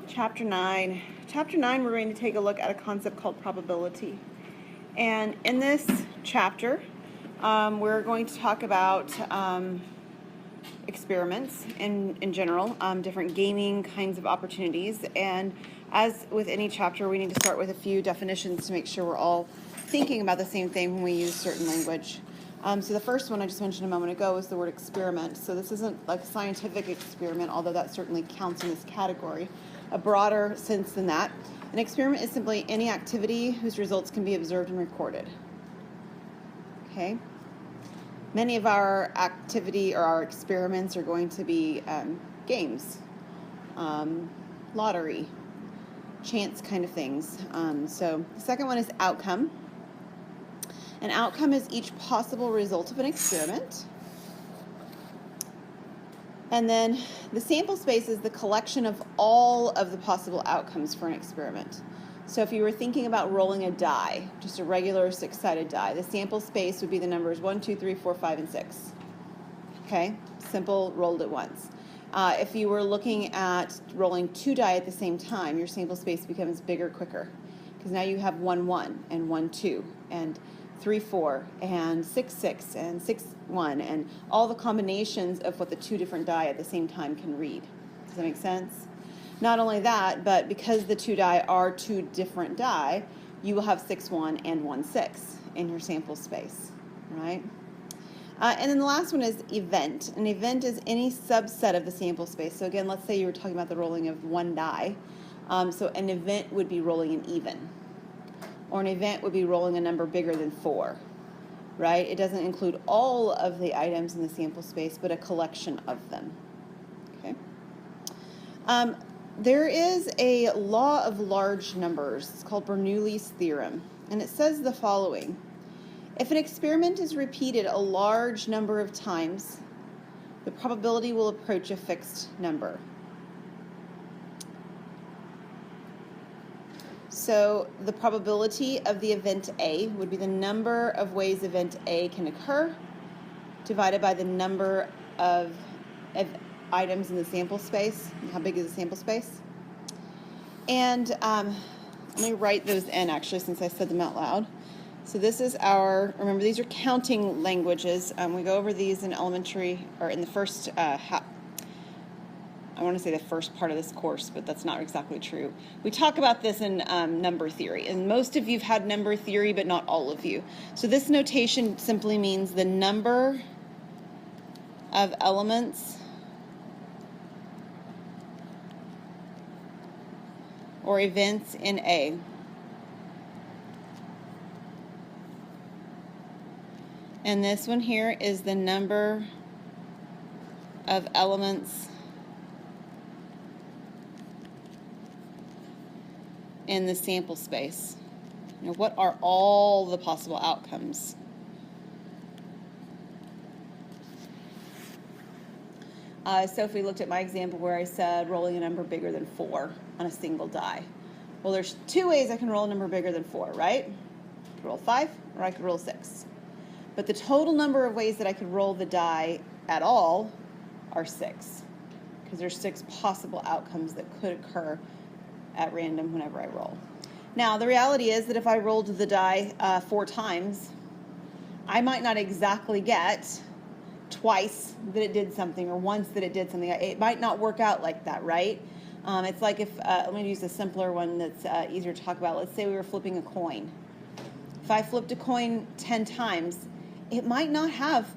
Chapter 9. Chapter 9, we're going to take a look at a concept called probability. And in this chapter, we're going to talk about experiments in general, different gaming kinds of opportunities. And as with any chapter, we need to start with a few definitions to make sure we're all thinking about the same thing when we use certain language. So the first one I just mentioned a moment ago is the word experiment. So this isn't like a scientific experiment, although that certainly counts in this category. A broader sense than that. An experiment is simply any activity whose results can be observed and recorded. Okay? Many of our activity or our experiments are going to be games, lottery, chance kind of things. So the second one is outcome. An outcome is each possible result of an experiment. And then the sample space is the collection of all of the possible outcomes for an experiment. So if you were thinking about rolling a die, just a regular six-sided die, the sample space would be the numbers 1, 2, 3, 4, 5, and 6. Okay? Simple, rolled at once. If you were looking at rolling two die at the same time, your sample space becomes bigger, quicker. Because now you have 1, 1, and 1, 2, and 3, 4, and 6, 6, and 6, 1, and all the combinations of what the two different die at the same time can read. Does that make sense? Not only that, but because the two die are two different die, you will have 6, 1, and 1, 6 in your sample space, right? And then the last one is event. An event is any subset of the sample space. So again, let's say you were talking about the rolling of one die. So an event would be rolling an even. Or an event would be rolling a number bigger than 4, right? It doesn't include all of the items in the sample space, but a collection of them, okay? There is a law of large numbers. It's called Bernoullis Theorem, and it says the following. If an experiment is repeated a large number of times, the probability will approach a fixed number. So the probability of the event A would be the number of ways event A can occur divided by the number of items in the sample space. How big is the sample space? And let me write those in actually since I said them out loud. So this is remember these are counting languages. We go over these in elementary or in the first I want to say the first part of this course, but that's not exactly true. We talk about this in number theory, and most of you have had number theory, but not all of you. So this notation simply means the number of elements or events in A. And this one here is the number of elements in the sample space. Now, what are all the possible outcomes? So if we looked at my example where I said rolling a number bigger than 4 on a single die. Well, there's two ways I can roll a number bigger than 4, right? I could roll 5 or I could roll 6. But the total number of ways that I could roll the die at all are 6. Because there's 6 possible outcomes that could occur at random whenever I roll. Now, the reality is that if I rolled the die 4 times, I might not exactly get twice that it did something or once that it did something. It might not work out like that, right? It's like if, let me use a simpler one that's easier to talk about. Let's say we were flipping a coin. If I flipped a coin 10 times, it might not have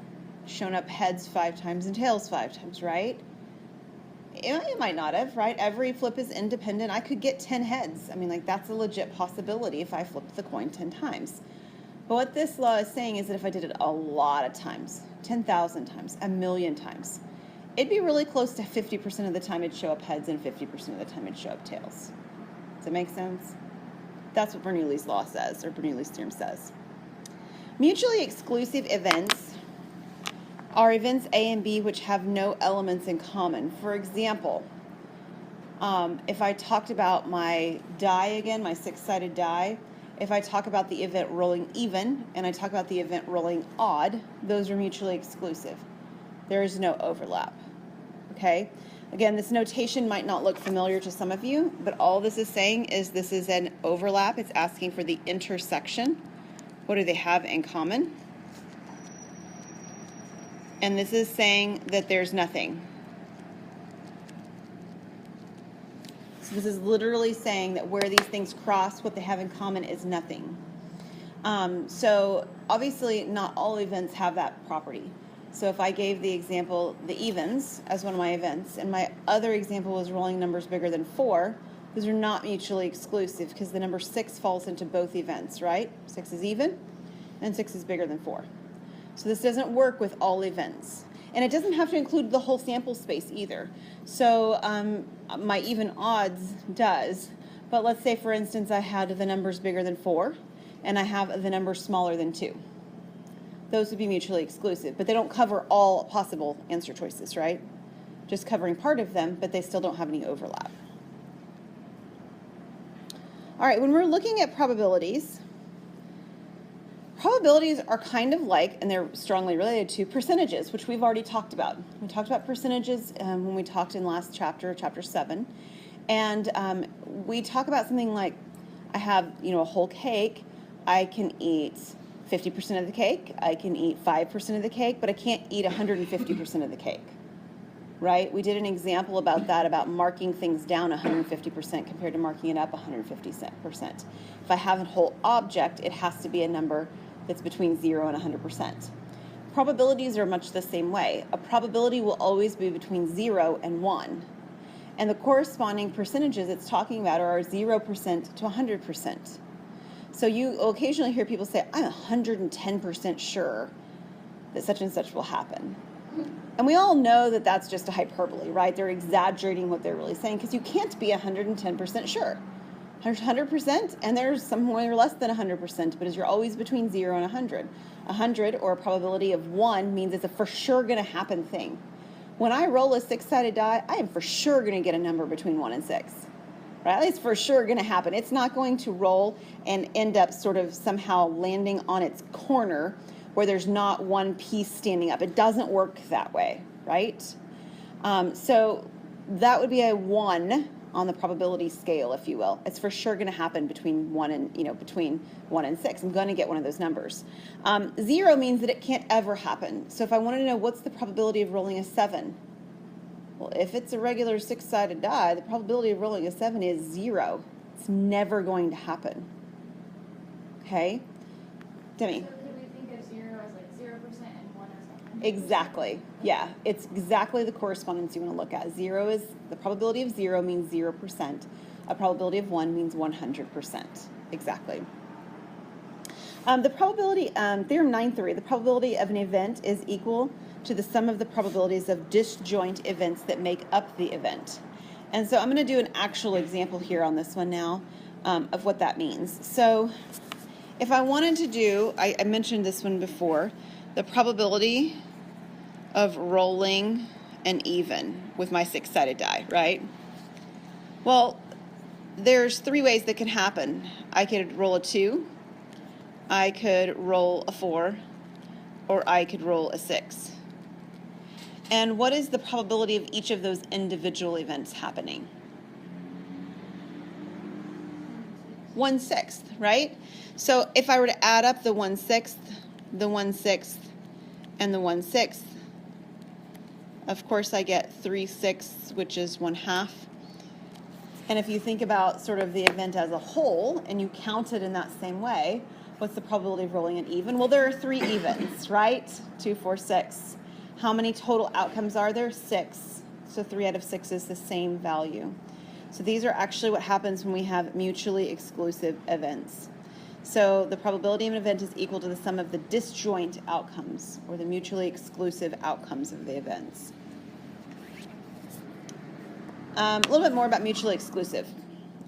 shown up heads 5 times and tails 5 times, right? It might not have, right? Every flip is independent. I could get 10 heads. I mean, like, that's a legit possibility if I flipped the coin 10 times. But what this law is saying is that if I did it a lot of times, 10,000 times, 1,000,000 times, it'd be really close to 50% of the time it'd show up heads and 50% of the time it'd show up tails. Does that make sense? That's what Bernoullis' law says, or Bernoullis' theorem says. Mutually exclusive events are events A and B which have no elements in common. For example, if I talked about my die again, my six-sided die, if I talk about the event rolling even and I talk about the event rolling odd, those are mutually exclusive. There is no overlap, okay? Again, this notation might not look familiar to some of you, but all this is saying is this is an overlap. It's asking for the intersection. What do they have in common? And this is saying that there's nothing. So this is literally saying that where these things cross, what they have in common is nothing. So obviously not all events have that property. So if I gave the example, the evens, as one of my events, and my other example was rolling numbers bigger than 4, those are not mutually exclusive because the number 6 falls into both events, right? 6 is even, and 6 is bigger than 4. So this doesn't work with all events. And it doesn't have to include the whole sample space either. So my even odds does, but let's say, for instance, I had the numbers bigger than 4, and I have the number smaller than 2. Those would be mutually exclusive, but they don't cover all possible answer choices, right? Just covering part of them, but they still don't have any overlap. All right, when we're looking at probabilities, probabilities are kind of like, and they're strongly related to, percentages, which we've already talked about. We talked about percentages when we talked in last chapter, chapter 7. And we talk about something like, I have, a whole cake. I can eat 50% of the cake, I can eat 5% of the cake, but I can't eat 150% of the cake, right? We did an example about that, about marking things down 150% compared to marking it up 150%. If I have a whole object, it has to be a number that's between 0 and 100%. Probabilities are much the same way. A probability will always be between 0 and 1. And the corresponding percentages it's talking about are 0% to 100%. So you occasionally hear people say, I'm 110% sure that such and such will happen. And we all know that that's just a hyperbole, right? They're exaggerating what they're really saying because you can't be 110% sure. 100%, and there's somewhere less than 100%, but you're always between 0 and 100. 100, or a probability of 1, means it's a for sure going to happen thing. When I roll a 6-sided die, I am for sure going to get a number between 1 and 6. Right? It's for sure going to happen. It's not going to roll and end up sort of somehow landing on its corner where there's not one piece standing up. It doesn't work that way, right? So that would be a 1 on the probability scale, if you will. It's for sure going to happen between 1 and 6. I'm going to get one of those numbers. 0 means that it can't ever happen. So if I want to know what's the probability of rolling a 7, well, if it's a regular 6-sided die, the probability of rolling a 7 is 0. It's never going to happen. Okay? Demi? So could we think of 0 as like 0% and 1 as 100%? Exactly. Yeah. It's exactly the correspondence you want to look at. The probability of 0 means 0%. A probability of 1 means 100%. Exactly. The probability, Theorem 9.3, the probability of an event is equal to the sum of the probabilities of disjoint events that make up the event. And so I'm going to do an actual example here on this one now of what that means. So if I wanted to do, I mentioned this one before, the probability of rolling an even with my 6-sided die, right? Well, there's 3 ways that can happen. I could roll a 2, I could roll a 4, or I could roll a 6. And what is the probability of each of those individual events happening? 1/6, right? So if I were to add up the 1/6, the 1/6, and the 1/6, of course I get 3/6, which is 1/2. And if you think about sort of the event as a whole, and you count it in that same way, what's the probability of rolling an even? Well, there are 3 evens, right? 2, 4, 6. How many total outcomes are there? 6. So 3 out of 6 is the same value. So these are actually what happens when we have mutually exclusive events. So the probability of an event is equal to the sum of the disjoint outcomes, or the mutually exclusive outcomes of the events. A little bit more about mutually exclusive.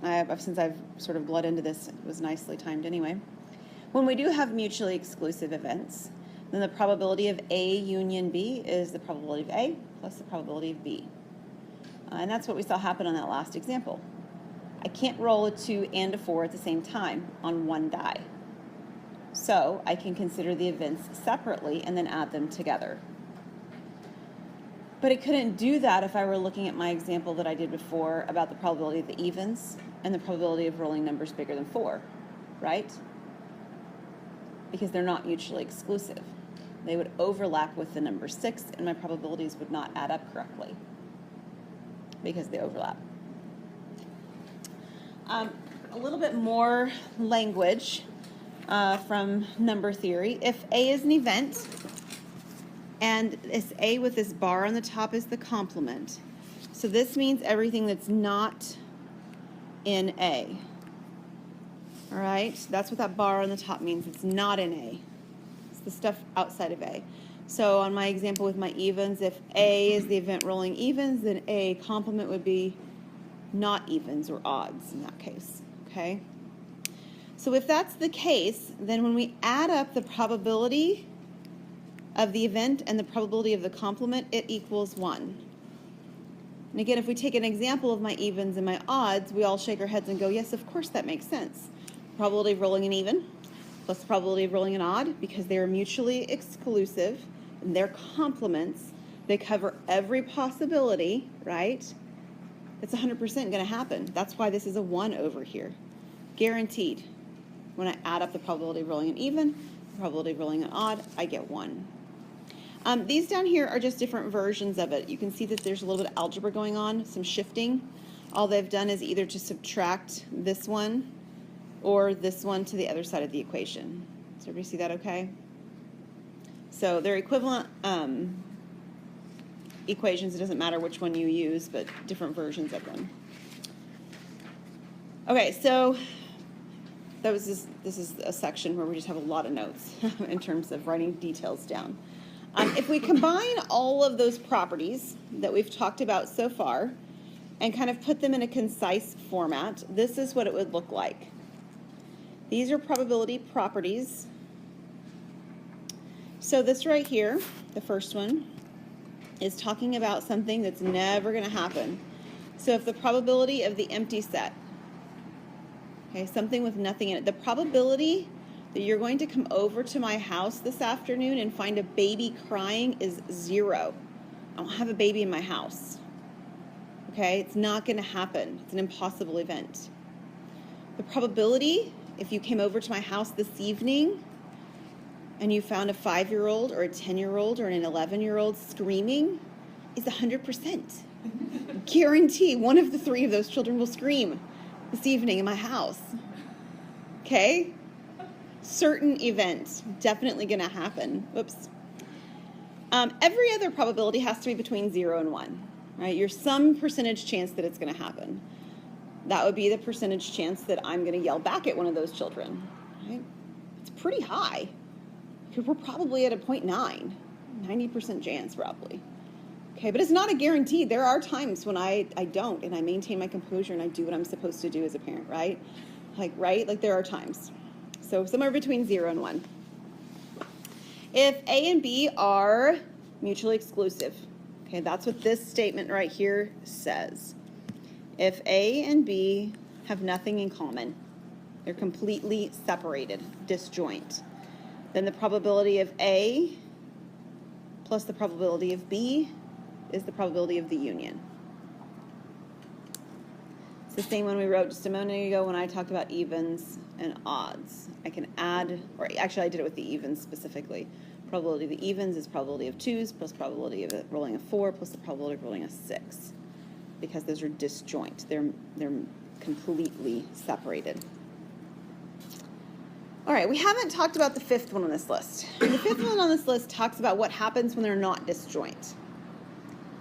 Since I've sort of bled into this, it was nicely timed anyway. When we do have mutually exclusive events, then the probability of A union B is the probability of A plus the probability of B. And that's what we saw happen on that last example. I can't roll a 2 and a 4 at the same time on one die. So I can consider the events separately and then add them together. But it couldn't do that if I were looking at my example that I did before about the probability of the evens and the probability of rolling numbers bigger than 4, right? Because they're not mutually exclusive. They would overlap with the number 6, and my probabilities would not add up correctly because they overlap. A little bit more language from number theory. If A is an event, and this A with this bar on the top is the complement. So this means everything that's not in A. All right, that's what that bar on the top means. It's not in A. It's the stuff outside of A. So on my example with my evens, if A is the event rolling evens, then A complement would be not evens or odds in that case, okay? So if that's the case, then when we add up the probability of the event and the probability of the complement, it equals 1. And again, if we take an example of my evens and my odds, we all shake our heads and go, yes, of course that makes sense. Probability of rolling an even plus the probability of rolling an odd, because they are mutually exclusive and they're complements. They cover every possibility, right? It's 100% going to happen. That's why this is a 1 over here. Guaranteed. When I add up the probability of rolling an even, the probability of rolling an odd, I get 1. These down here are just different versions of it. You can see that there's a little bit of algebra going on, some shifting. All they've done is either to subtract this one or this one to the other side of the equation. Does everybody see that okay? So they're equivalent equations. It doesn't matter which one you use, but different versions of them. Okay, so this is a section where we just have a lot of notes in terms of writing details down. If we combine all of those properties that we've talked about so far and kind of put them in a concise format, this is what it would look like. These are probability properties. So this right here, the first one, is talking about something that's never going to happen. So if the probability of the empty set, okay, something with nothing in it, the probability that you're going to come over to my house this afternoon and find a baby crying is 0. I don't have a baby in my house. Okay, it's not going to happen. It's an impossible event. The probability, if you came over to my house this evening and you found a 5-year-old or a 10-year-old or an 11-year-old screaming, is 100%. Guarantee one of the 3 of those children will scream this evening in my house. Okay? Certain event, definitely going to happen. Whoops. Every other probability has to be between 0 and 1, right? You're some percentage chance that it's going to happen. That would be the percentage chance that I'm going to yell back at one of those children, right? It's pretty high. We're probably at a 0.9, 90% chance probably. Okay, but it's not a guarantee. There are times when I don't, and I maintain my composure and I do what I'm supposed to do as a parent, right? Like there are times. So somewhere between 0 and 1. If A and B are mutually exclusive, okay, that's what this statement right here says. If A and B have nothing in common, they're completely separated, disjoint, then the probability of A plus the probability of B is the probability of the union. It's the same one we wrote just a moment ago when I talked about evens and odds. I can add, or actually I did it with the evens specifically. Probability of the evens is probability of 2s plus probability of it rolling a 4 plus the probability of rolling a 6, because those are disjoint. They're completely separated. All right, we haven't talked about the 5th one on this list. The 5th one on this list talks about what happens when they're not disjoint.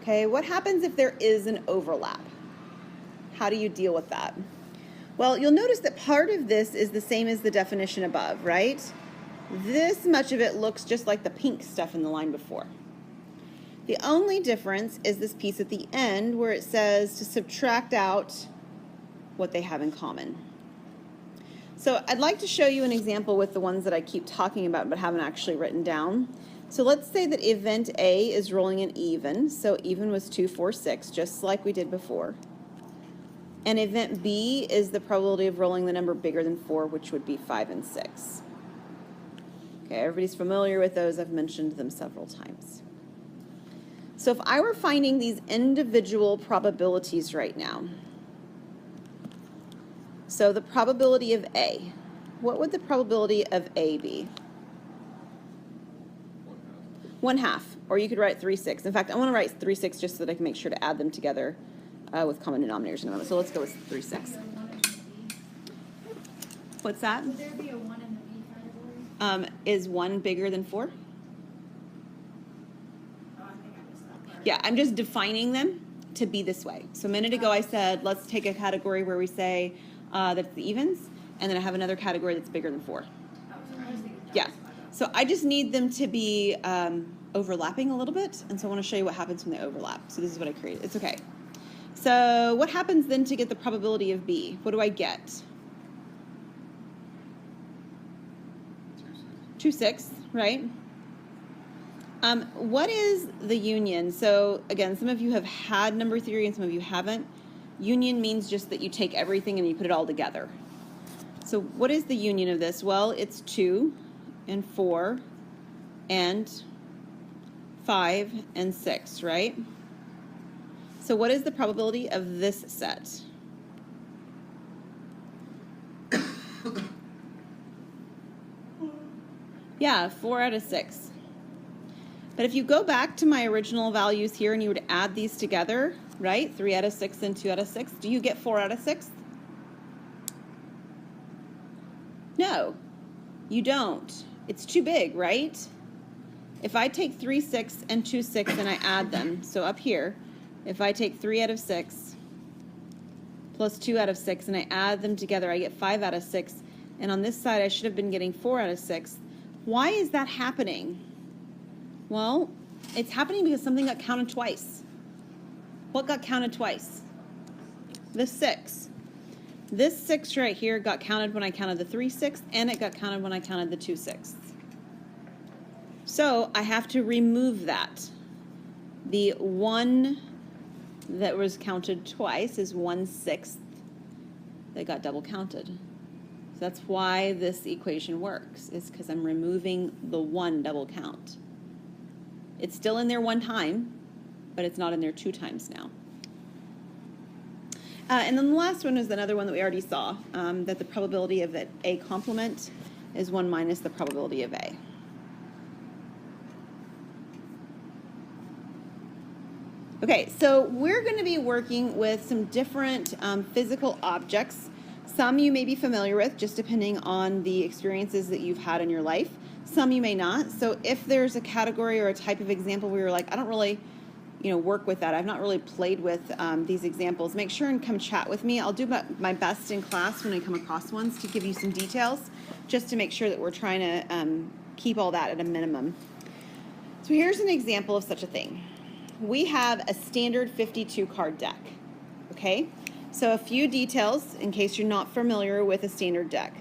Okay, what happens if there is an overlap? How do you deal with that? Well, you'll notice that part of this is the same as the definition above, right? This much of it looks just like the pink stuff in the line before. The only difference is this piece at the end where it says to subtract out what they have in common. So I'd like to show you an example with the ones that I keep talking about but haven't actually written down. So let's say that event A is rolling an even. So even was 2, 4, 6, just like we did before. And event B is the probability of rolling the number bigger than 4, which would be 5 and 6. Okay, everybody's familiar with those. I've mentioned them several times. So if I were finding these individual probabilities right now, so the probability of A, what would the probability of A be? 1/2, or you could write 3/6. In fact, I want to write 3/6 just so that I can make sure to add them together with common denominators in a moment. So let's go with 3/6. What's that? Would there be a 1 in the B category? Is 1 bigger than 4? Oh, I think I missed that part. Yeah, I'm just defining them to be this way. So a minute ago I said, let's take a category where we say that's the evens, and then I have another category that's bigger than 4. Oh, so I was thinking Yeah. doubles. So I just need them to be overlapping a little bit, and so I want to show you what happens when they overlap. So this is what I created. It's okay. So what happens then to get the probability of B? What do I get? 2/6, right? What is the union? So again, some of you have had number theory and some of you haven't. Union means just that you take everything and you put it all together. So what is the union of this? Well, it's 2 and 4 and 5 and 6, right? So what is the probability of this set? Yeah, 4 out of 6. But if you go back to my original values here and you would add these together, right? 3 out of 6 and 2 out of 6, do you get 4 out of 6? No, you don't. It's too big, right? If I take 3/6 and 2/6 and I add them, so up here, if I take 3 out of 6 plus 2 out of 6 and I add them together, I get 5 out of 6. And on this side, I should have been getting 4 out of 6. Why is that happening? Well, it's happening because something got counted twice. What got counted twice? The 6. This 6 right here got counted when I counted the 3/6, and it got counted when I counted the 2/6. So I have to remove that. The 1 that was counted twice is 1/6 that got double counted. So that's why this equation works, is because I'm removing the 1 double count. It's still in there 1 time, but it's not in there 2 times now. And then the last one is another one that we already saw, that the probability of an A complement is 1 minus the probability of A. Okay, so we're going to be working with some different physical objects. Some you may be familiar with, just depending on the experiences that you've had in your life. Some you may not. So if there's a category or a type of example where you're like, I don't really, work with that. I've not really played with these examples. Make sure and come chat with me. I'll do my best in class when I come across ones to give you some details, just to make sure that we're trying to keep all that at a minimum. So here's an example of such a thing. We have a standard 52 card deck, okay? So a few details in case you're not familiar with a standard deck.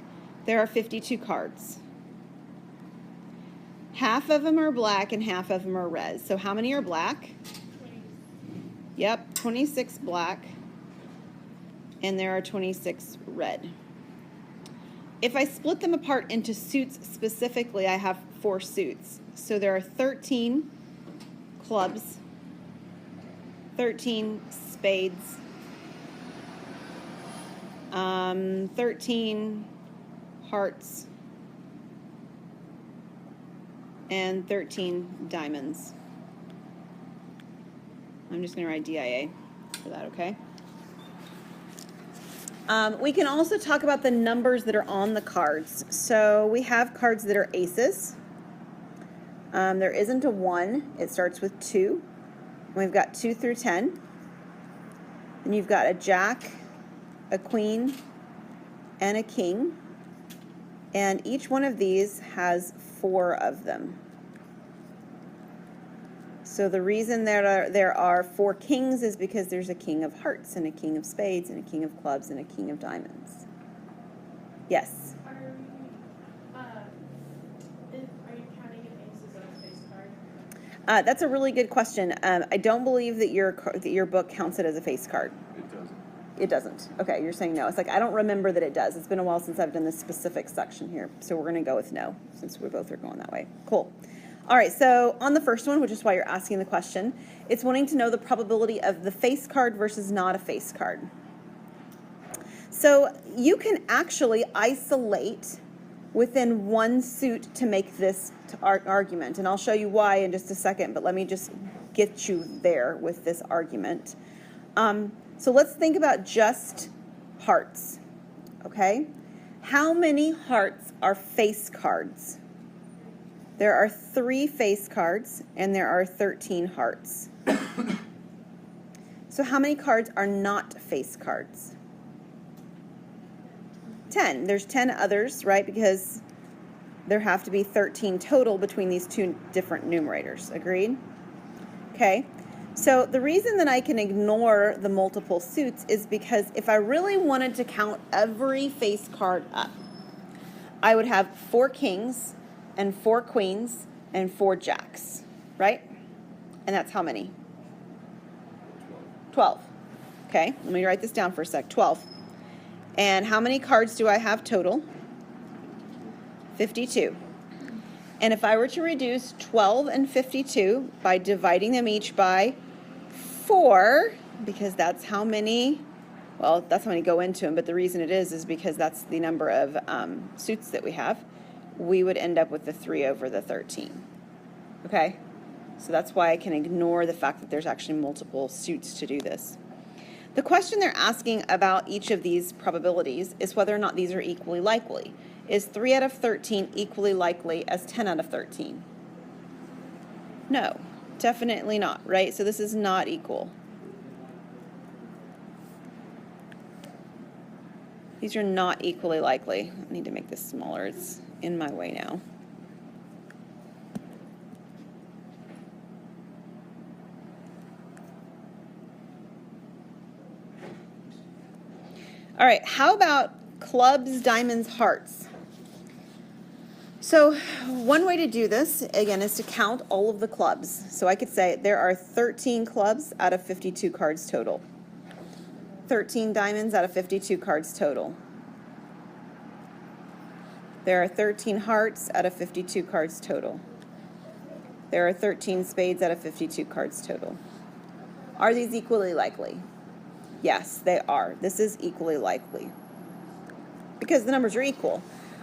There are 52 cards. Half of them are black and half of them are red. So how many are black? 20. Yep, 26 black, and there are 26 red. If I split them apart into suits specifically, I have 4 suits. So there are 13 clubs, 13 spades, 13 hearts, and 13 diamonds. I'm just going to write DIA for that, okay? We can also talk about the numbers that are on the cards. So we have cards that are aces. There isn't a 1. It starts with 2. We've got 2 through 10. Then you've got a jack, a queen, and a king. And each one of these has 4 of them. So the reason there are 4 kings is because there's a king of hearts and a king of spades and a king of clubs and a king of diamonds. Yes? Are you counting an ace as a face card? That's a really good question. I don't believe that your book counts it as a face card. It doesn't. It doesn't. Okay, you're saying no. It's like, I don't remember that it does. It's been a while since I've done this specific section here. So we're going to go with no, since we both are going that way. Cool. All right, so on the first one, which is why you're asking the question, it's wanting to know the probability of the face card versus not a face card. So you can actually isolate within one suit to make this argument, and I'll show you why in just a second, but let me just get you there with this argument. So let's think about just hearts, okay? How many hearts are face cards? There are 3 face cards, and there are 13 hearts. So how many cards are not face cards? 10. There's 10 others, right? Because there have to be 13 total between these two different numerators. Agreed? Okay. So the reason that I can ignore the multiple suits is because if I really wanted to count every face card up, I would have 4 kings and 4 queens and 4 jacks, right? And that's how many? 12. Okay, let me write this down for a sec. 12. And how many cards do I have total? 52. And if I were to reduce 12 and 52 by dividing them each by 4, because that's how many, well, that's how many go into them, but the reason it is because that's the number of suits that we have, we would end up with the 3 over the 13. Okay? So that's why I can ignore the fact that there's actually multiple suits to do this. The question they're asking about each of these probabilities is whether or not these are equally likely. Is 3 out of 13 equally likely as 10 out of 13? No, definitely not, right? So this is not equal. These are not equally likely. I need to make this smaller. It's in my way now. All right, how about clubs, diamonds, hearts? So one way to do this, again, is to count all of the clubs. So I could say there are 13 clubs out of 52 cards total. 13 diamonds out of 52 cards total. There are 13 hearts out of 52 cards total. There are 13 spades out of 52 cards total. Are these equally likely? Yes, they are. This is equally likely because the numbers are equal.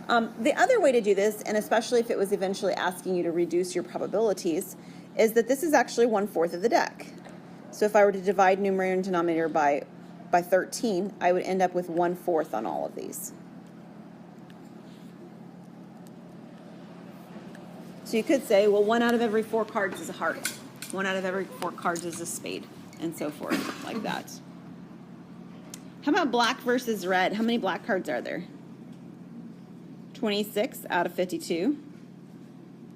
The other way to do this, and especially if it was eventually asking you to reduce your probabilities, is that this is actually 1/4 of the deck. So if I were to divide numerator and denominator by 13, I would end up with 1/4 on all of these. So you could say, well, 1 out of every 4 cards is a heart. 1 out of every 4 cards is a spade, and so forth, like that. How about black versus red? How many black cards are there? 26 out of 52,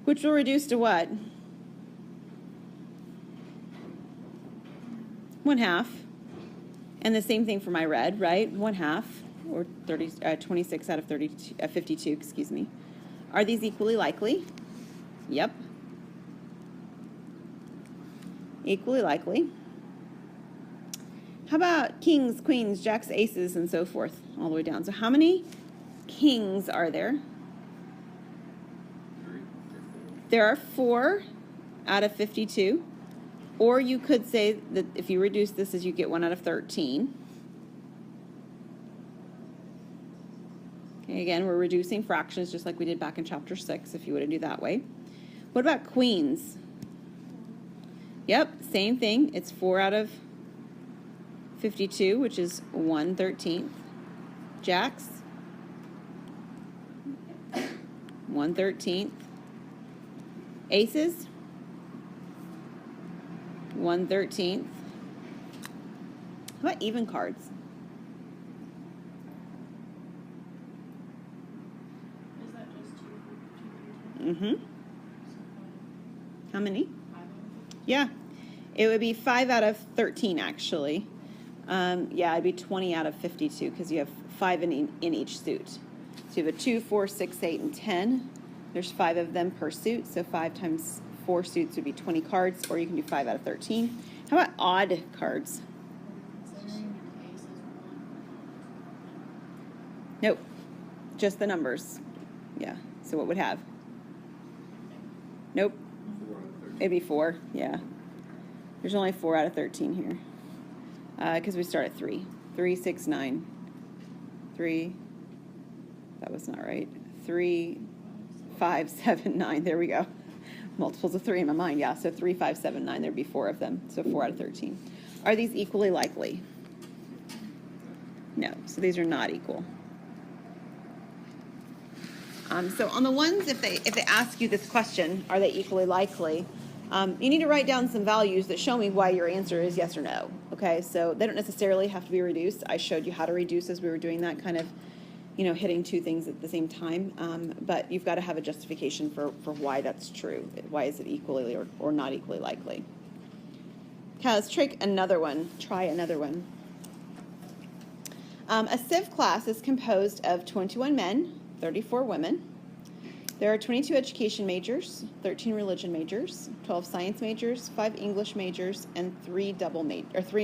which will reduce to what? 1/2. And the same thing for my red, right? 1/2, or 26 out of 52, excuse me. Are these equally likely? Yep. Equally likely. How about kings, queens, jacks, aces, and so forth, all the way down? So how many kings are there? There are 4 out of 52. Or you could say that if you reduce this as you get 1 out of 13. Okay, again, we're reducing fractions just like we did back in chapter 6 if you were to do that way. What about queens? Yep, same thing. It's 4 out of 52, which is 1/13. Jacks, 1/13. Aces, 1/13. How about even cards? Is that just 2, 2, 3, 10? How many? 5 of them? Yeah, it would be 5 out of 13 actually. Yeah, it'd be 20 out of 52 because you have 5 in each suit. So you have a 2, 4, 6, 8, and 10. There's 5 of them per suit, so 5 times 4 suits would be 20 cards, or you can do 5 out of 13. How about odd cards? Considering your aces were Nope, just the numbers. Yeah, so what would have? Nope, It'd be 4, yeah. There's only 4 out of 13 here. Because we start at 3. 3, 6, 9. 3, that was not right. 3, 5, 7, 9. There we go. Multiples of 3 in my mind, yeah. So 3, 5, 7, 9. There'd be 4 of them. So 4 out of 13. Are these equally likely? No. So these are not equal. So on the ones, if they ask you this question, are they equally likely? You need to write down some values that show me why your answer is yes or no. Okay, so they don't necessarily have to be reduced. I showed you how to reduce as we were doing that, kind of, hitting two things at the same time. But you've got to have a justification for why that's true. Why is it equally or not equally likely? Okay, let's try another one. A civ class is composed of 21 men, 34 women. There are 22 education majors, 13 religion majors, 12 science majors, 5 English majors, and 3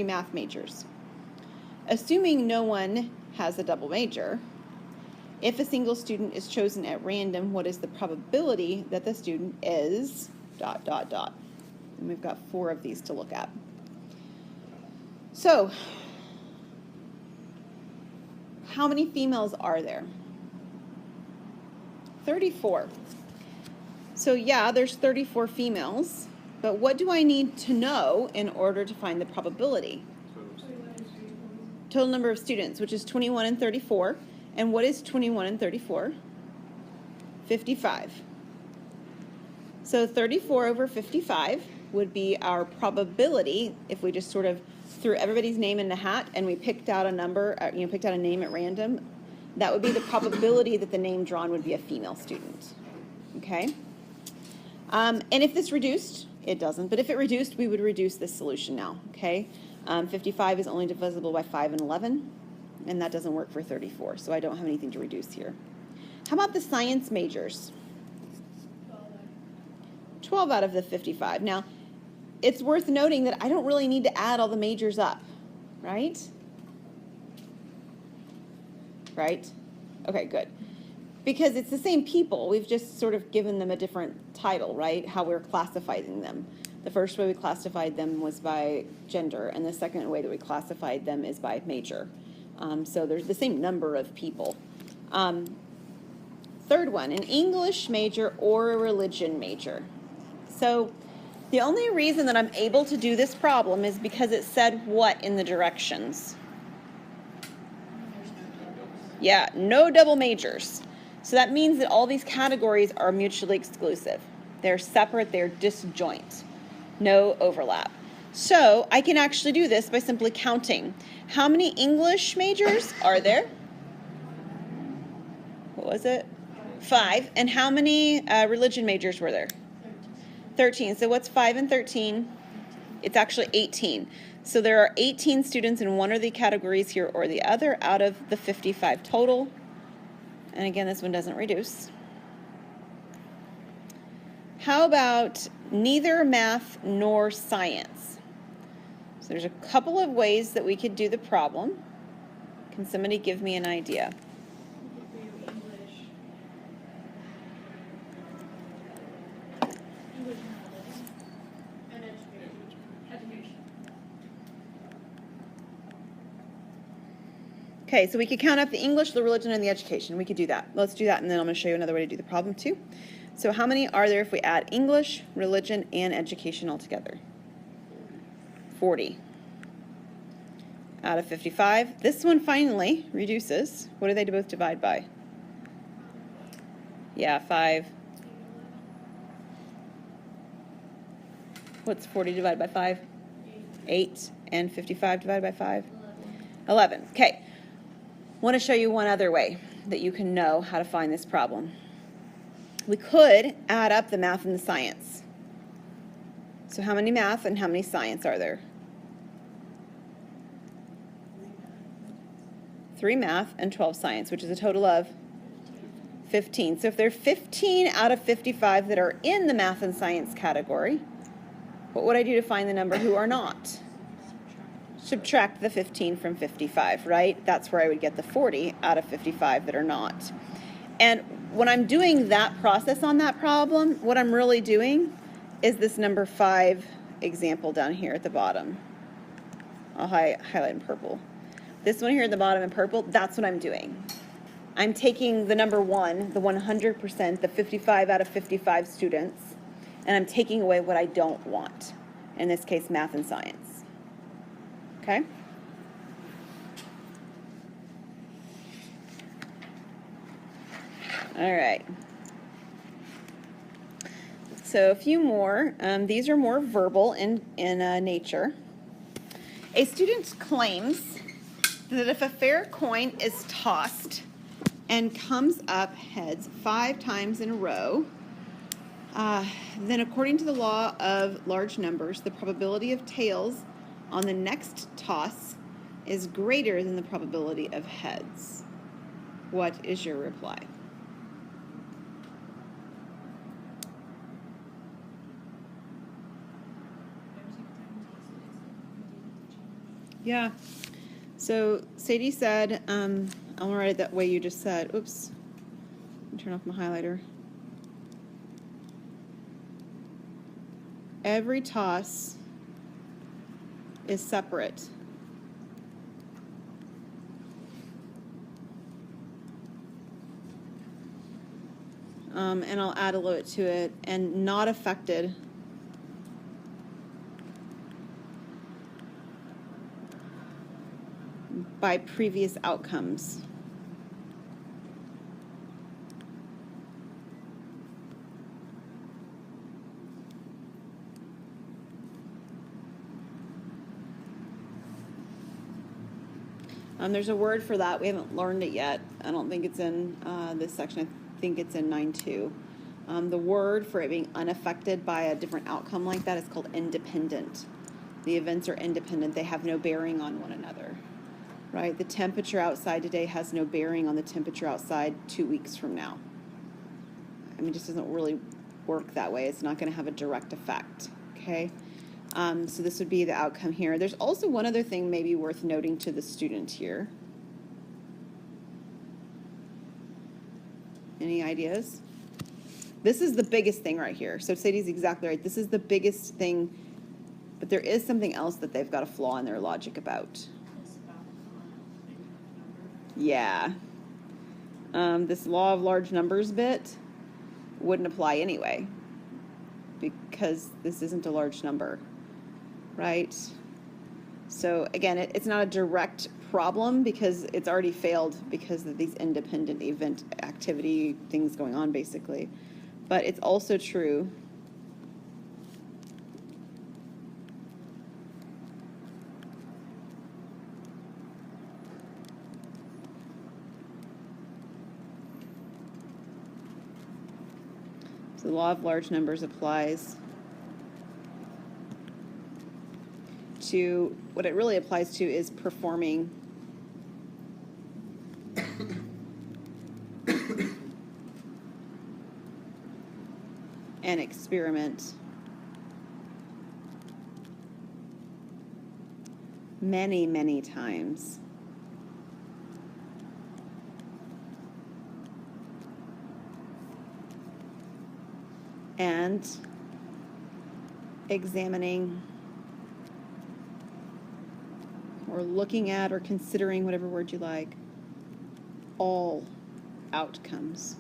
math majors. Assuming no one has a double major, if a single student is chosen at random, what is the probability that the student is ... And we've got 4 of these to look at. So, how many females are there? 34. So yeah, there's 34 females, but what do I need to know in order to find the probability? Total number of students, which is 21 and 34. And what is 21 and 34? 55. So 34 over 55 would be our probability if we just sort of threw everybody's name in a hat and we picked out a number, picked out a name at random. That would be the probability that the name drawn would be a female student. Okay? And if this reduced, it doesn't, but if it reduced, we would reduce this solution now. Okay? 55 is only divisible by 5 and 11, and that doesn't work for 34, so I don't have anything to reduce here. How about the science majors? 12 out of the 55. Now, it's worth noting that I don't really need to add all the majors up, right? Right? Okay, good. Because it's the same people. We've just sort of given them a different title, right? How we're classifying them. The first way we classified them was by gender, and the second way that we classified them is by major. So there's the same number of people. Third one, an English major or a religion major. So the only reason that I'm able to do this problem is because it said what in the directions? Yeah, no double majors. So that means that all these categories are mutually exclusive. They're separate, they're disjoint. No overlap. So I can actually do this by simply counting. How many English majors are there? What was it? 5. And how many religion majors were there? 13. So what's 5 and 13? It's actually 18. So there are 18 students in one of the categories here or the other out of the 55 total. And again, this one doesn't reduce. How about neither math nor science? So there's a couple of ways that we could do the problem. Can somebody give me an idea? Okay, so we could count up the English, the religion, and the education. We could do that. Let's do that, and then I'm going to show you another way to do the problem, too. So how many are there if we add English, religion, and education all together? 40. Out of 55. This one finally reduces. What do they both divide by? Yeah, 5. What's 40 divided by 5? 8. And 55 divided by 5? 11. Okay. I want to show you one other way that you can know how to find this problem. We could add up the math and the science. So how many math and how many science are there? 3 math and 12 science, which is a total of 15. So if there are 15 out of 55 that are in the math and science category, what would I do to find the number who are not? Subtract the 15 from 55, right? That's where I would get the 40 out of 55 that are not. And when I'm doing that process on that problem, what I'm really doing is this number 5 example down here at the bottom. I'll highlight in purple. This one here at the bottom in purple, that's what I'm doing. I'm taking the number 1, the 100%, the 55 out of 55 students, and I'm taking away what I don't want. In this case, math and science. Okay? All right. So a few more. These are more verbal in nature. A student claims that if a fair coin is tossed and comes up heads 5 times in a row, then according to the law of large numbers, the probability of tails on the next toss is greater than the probability of heads. What is your reply? Yeah. So Sadie said, I'll write it that way you just said. Oops. Let me turn off my highlighter. Every toss is separate. And I'll add a little bit to it, and not affected by previous outcomes. There's a word for that. We haven't learned it yet. I don't think it's in this section. I think it's in 9.2. The word for it being unaffected by a different outcome like that is called independent. The events are independent. They have no bearing on one another, right? The temperature outside today has no bearing on the temperature outside 2 weeks from now. I mean, it just doesn't really work that way. It's not going to have a direct effect, okay? So this would be the outcome here. There's also one other thing maybe worth noting to the student here. Any ideas? This is the biggest thing right here. So Sadie's exactly right. This is the biggest thing, but there is something else that they've got a flaw in their logic about. Yeah. This law of large numbers bit wouldn't apply anyway because this isn't a large number, right? So again, it's not a direct problem because it's already failed because of these independent event activity things going on basically. But it's also true so the law of large numbers applies to, what it really applies to is performing an experiment many, many times. And examining or looking at or considering, whatever word you like, all outcomes.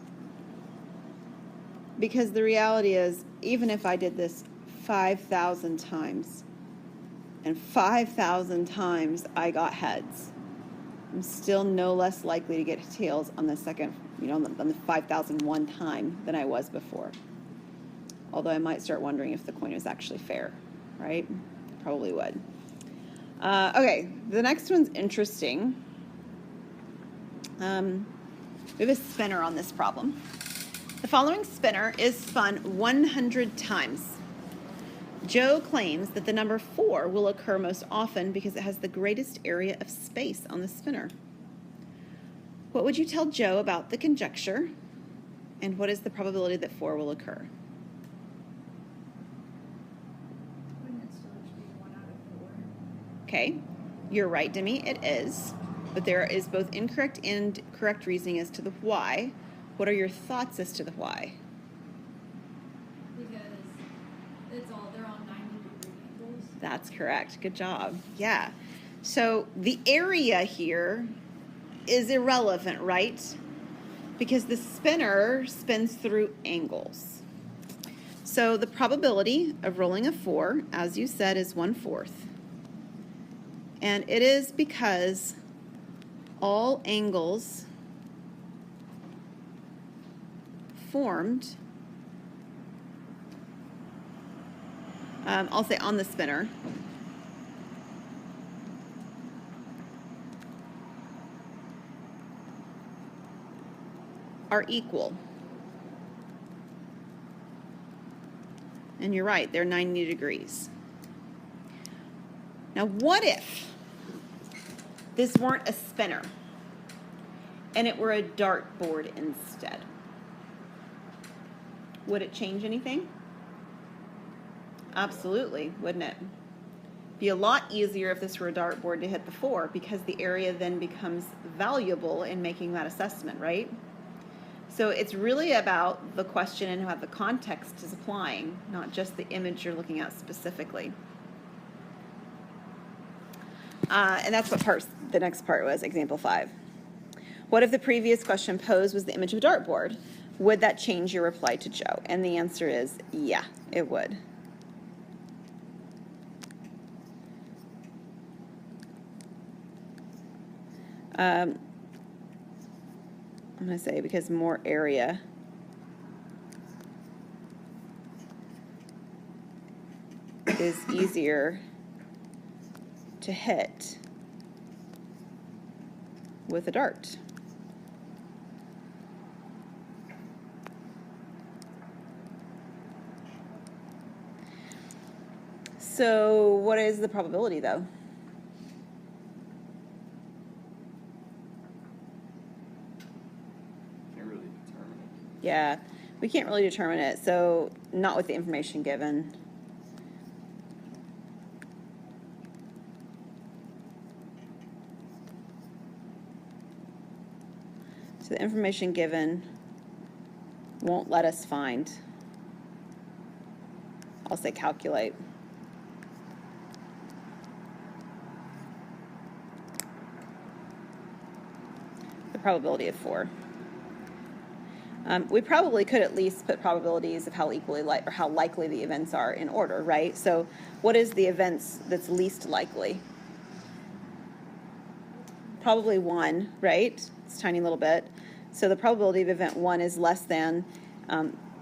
Because the reality is, even if I did this 5,000 times, and 5,000 times I got heads, I'm still no less likely to get tails on the second, on the 5,001 time than I was before. Although I might start wondering if the coin was actually fair, right? Probably would. Okay, the next one's interesting. We have a spinner on this problem. The following spinner is spun 100 times. Joe claims that the number 4 will occur most often because it has the greatest area of space on the spinner. What would you tell Joe about the conjecture, and what is the probability that 4 will occur? Wouldn't it still just be 1 out of 4? Okay, you're right, Demi, it is. But there is both incorrect and correct reasoning as to the why. What are your thoughts as to the why? Because That's correct. Good job. Yeah. So the area here is irrelevant, right? Because the spinner spins through angles. So the probability of rolling a 4, as you said, is 1/4. And it is because all angles formed, I'll say on the spinner, are equal. And you're right, they're 90 degrees. Now, what if this weren't a spinner and it were a dartboard instead? Would it change anything? Absolutely, wouldn't it? Be a lot easier if this were a dartboard to hit the 4 because the area then becomes valuable in making that assessment, right? So it's really about the question and how the context is applying, not just the image you're looking at specifically. And that's what the next part was, example 5. What if the previous question posed was the image of a dartboard? Would that change your reply to Joe? And the answer is yeah, it would. I'm going to say because more area is easier to hit with a dart. So what is the probability though? Yeah, we can't really determine it, so not with the information given. So the information given won't let us find. I'll say calculate. The probability of 4. We probably could at least put probabilities of how equally or how likely the events are in order, right? So what is the events that's least likely? Probably 1, right? It's a tiny little bit. So the probability of event 1 is less than.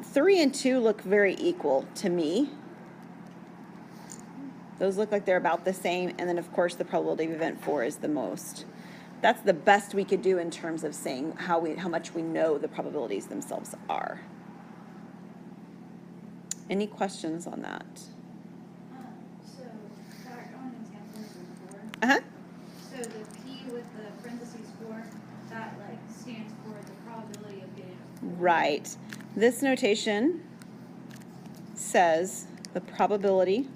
3 and 2 look very equal to me. Those look like they're about the same. And then, of course, the probability of event 4 is the most. That's the best we could do in terms of saying how much we know the probabilities themselves are. Any questions on that? So, back on example 4. Uh-huh. So the P with the parentheses 4, that like stands for the probability of getting a 4. Right. This notation says the probability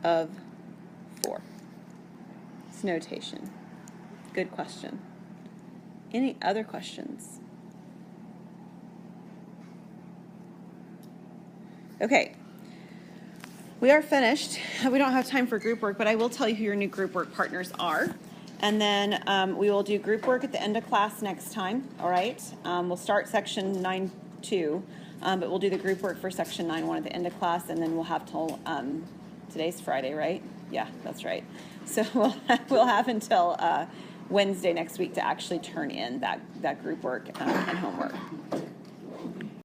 of 4. It's notation. Good question. Any other questions? Okay. We are finished. We don't have time for group work, but I will tell you who your new group work partners are. And then we will do group work at the end of class next time, all right? We'll start section 9.2, but we'll do the group work for section 9.1 at the end of class, and then we'll have till, today's Friday, right? Yeah, that's right. So we'll have until Wednesday next week to actually turn in that group work and homework.